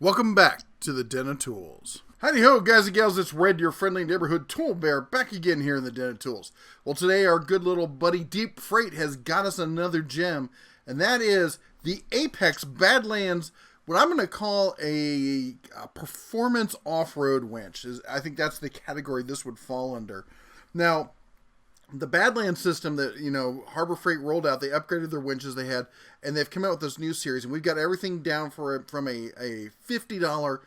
Welcome back to the Den of Tools. Howdy ho, guys and gals, it's Red, your friendly neighborhood tool bear, back again here in the Den of Tools. Well, today our good little buddy Deep Freight has got us another gem, and that is the Apex Badlands, what I'm going to call a performance off-road winch. I think that's the category this would fall under. Now, the Badlands system that, Harbor Freight rolled out, they upgraded their winches they had, and they've come out with this new series, and we've got everything down from a $50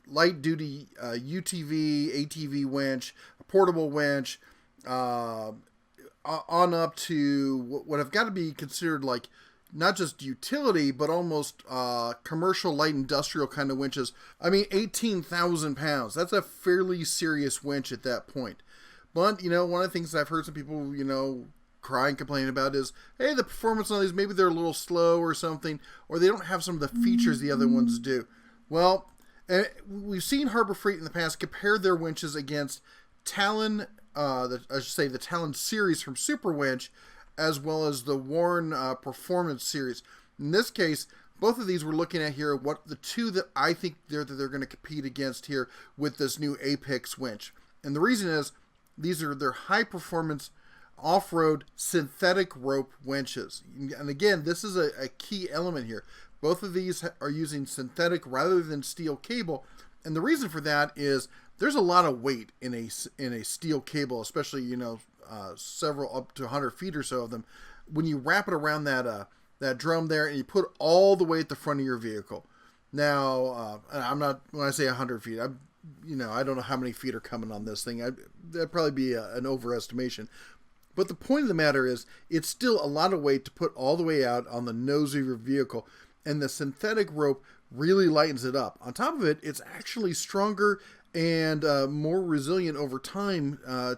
light-duty UTV, ATV winch, a portable winch, on up to what have got to be considered like not just utility, but almost commercial light industrial kind of winches. I mean, 18,000 pounds. That's a fairly serious winch at that point. But, one of the things that I've heard some people, cry and complain about is, hey, the performance on these, maybe they're a little slow or something, or they don't have some of the features the other ones do. Well, we've seen Harbor Freight in the past compare their winches against Talon, the Talon series from Super Winch, as well as the Warren Performance series. In this case, both of these we're looking at here, what the two that I think they're going to compete against here with this new Apex winch. And the reason is, these are their high-performance off-road synthetic rope winches. And again, this is a key element here. Both of these are using synthetic rather than steel cable. And the reason for that is there's a lot of weight in a steel cable, especially, several up to 100 feet or so of them. When you wrap it around that drum there and you put it all the way at the front of your vehicle. Now, I'm not, when I say 100 feet, I don't know how many feet are coming on this thing. That'd probably be an overestimation. But the point of the matter is, it's still a lot of weight to put all the way out on the nose of your vehicle. And the synthetic rope really lightens it up. On top of it, it's actually stronger and more resilient over time than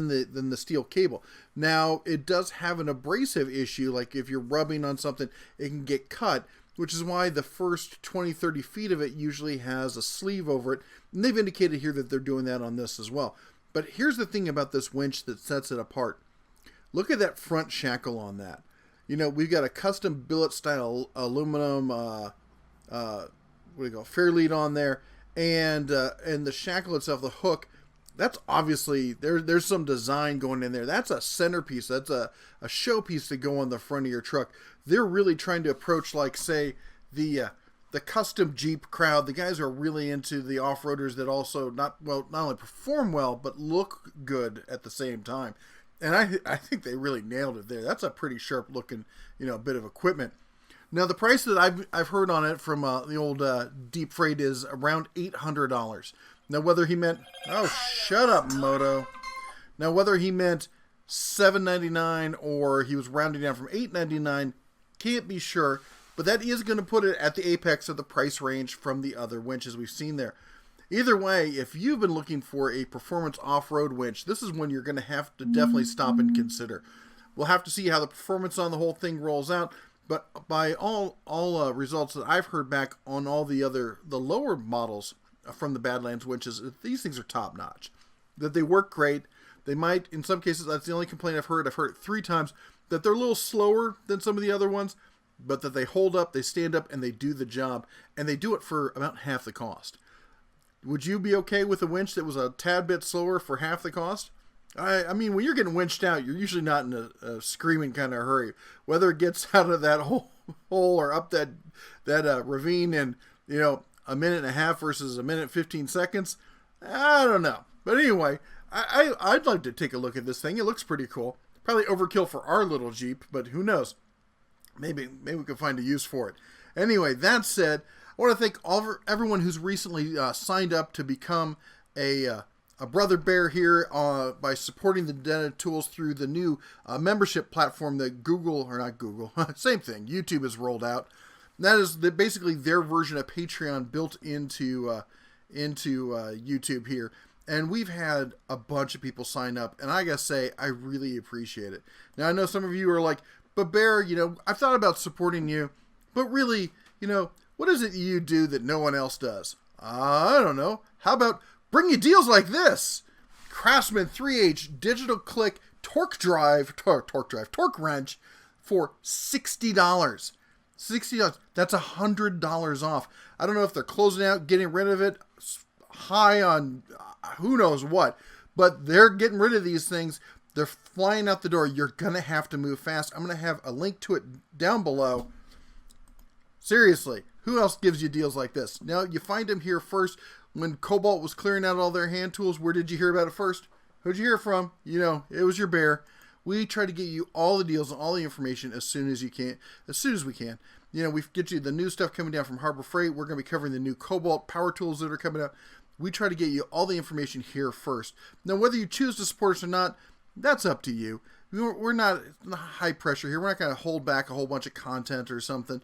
the steel cable. Now, it does have an abrasive issue, like if you're rubbing on something, it can get cut, which is why the first 20-30 feet of it usually has a sleeve over it. And they've indicated here that they're doing that on this as well. But here's the thing about this winch that sets it apart. Look at that front shackle on that. We've got a custom billet style aluminum fairlead on there, and the shackle itself, the hook, that's obviously there's some design going in there. That's a centerpiece. That's a showpiece to go on the front of your truck. They're really trying to approach, like, say, the custom Jeep crowd. The guys who are really into the off-roaders that also not only perform well, but look good at the same time. And I think they really nailed it there. That's a pretty sharp looking, bit of equipment. Now, the price that I've heard on it from the old Deep Freight is around $800. Now, whether he meant, oh, shut up, Moto. Now, whether he meant $7.99 or he was rounding down from $8.99, can't be sure. But that is going to put it at the apex of the price range from the other winches we've seen there. Either way, if you've been looking for a performance off-road winch, this is one you're going to have to definitely stop and consider. We'll have to see how the performance on the whole thing rolls out. But by all results that I've heard back on all the lower models from the Badlands winches, these things are top-notch. That they work great. They might, in some cases, that's the only complaint I've heard. I've heard it 3 times, that they're a little slower than some of the other ones, but that they hold up, they stand up, and they do the job. And they do it for about half the cost. Would you be okay with a winch that was a tad bit slower for half the cost? I mean, when you're getting winched out, you're usually not in a screaming kind of hurry. Whether it gets out of that hole or up that ravine in, a minute and a half versus a minute 15 seconds, I don't know. But anyway, I'd like to take a look at this thing. It looks pretty cool. Probably overkill for our little Jeep, but who knows? Maybe we can find a use for it. Anyway, that said, I want to thank everyone who's recently signed up to become a brother bear here by supporting the Den of Tools through the new membership platform that same thing, YouTube has rolled out. And that is basically their version of Patreon built into YouTube here. And we've had a bunch of people sign up, and I gotta say, I really appreciate it. Now, I know some of you are like, but Bear, I've thought about supporting you, but really, what is it you do that no one else does? I don't know. How about bring you deals like this? Craftsman 3H Digital Click Torque Wrench for $60. $60. That's $100 off. I don't know if they're closing out, getting rid of it, high on who knows what, but they're getting rid of these things. They're flying out the door. You're going to have to move fast. I'm going to have a link to it down below. Seriously, who else gives you deals like this? Now, you find them here first. When Cobalt was clearing out all their hand tools, where did you hear about it first? Who'd you hear from? You know, it was your bear. We try to get you all the deals and all the information as soon as we can. You know, we get you the new stuff coming down from Harbor Freight. We're going to be covering the new Cobalt power tools that are coming out. We try to get you all the information here first. Now, whether you choose to support us or not, that's up to you. We're not high pressure here. We're not going to hold back a whole bunch of content or something.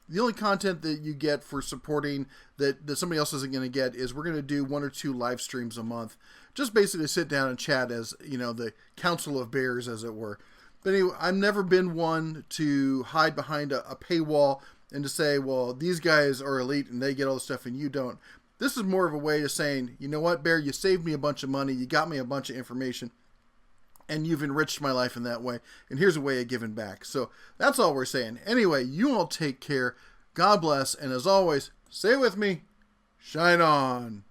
The only content that you get for supporting that somebody else isn't going to get is we're going to do 1 or 2 live streams a month. Just basically sit down and chat as, you know, the Council of Bears, as it were. But anyway, I've never been one to hide behind a paywall and to say, well, these guys are elite and they get all the stuff and you don't. This is more of a way of saying, you know what, Bear, you saved me a bunch of money. You got me a bunch of information. And you've enriched my life in that way. And here's a way of giving back. So that's all we're saying. Anyway, you all take care. God bless. And as always, say it with me, shine on.